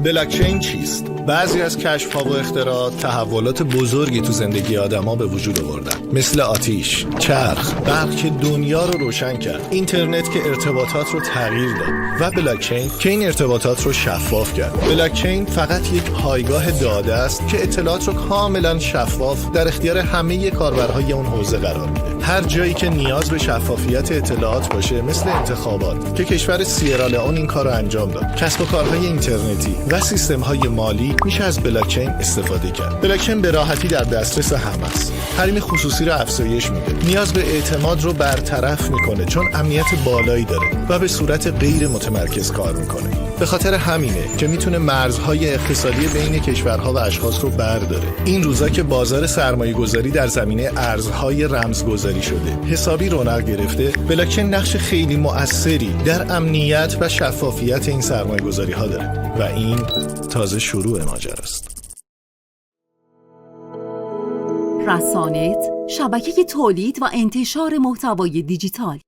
بلاکچین چیست؟ بعضی از کشف‌ها و اختراعات تحولات بزرگی تو زندگی آدم‌ها به وجود آوردن، مثل آتیش، چرخ، برق که دنیا رو روشن کرد، اینترنت که ارتباطات رو تغییر داد و بلاکچین که این ارتباطات رو شفاف کرد. بلاکچین فقط یک پایگاه داده است که اطلاعات رو کاملا شفاف در اختیار همه کاربرهای اون حوزه قرار میده. هر جایی که نیاز به شفافیت اطلاعات باشه، مثل انتخابات که کشور سیرالئون این کارو انجام داد، کسب و کارهای اینترنتی و سیستم‌های مالی، میشه از بلاکچین استفاده کرد. بلاکچین به راحتی در دسترس همه است. حریم خصوصی رو افزایش میده. نیاز به اعتماد رو برطرف میکنه چون امنیت بالایی داره و به صورت غیر متمرکز کار میکنه. به خاطر همینه که میتونه مرزهای اقتصادی بین کشورها و اشخاص رو برداره. این روزا که بازار سرمایه‌گذاری در زمینه ارزهای رمزگذاری شده، حسابی رونق گرفته، بلاکچین نقش خیلی مؤثری در امنیت و شفافیت این سرمایه‌گذاری‌ها داره و این تازه شروع ماجراست. رسانت، شبکه تولید و انتشار محتوای دیجیتال.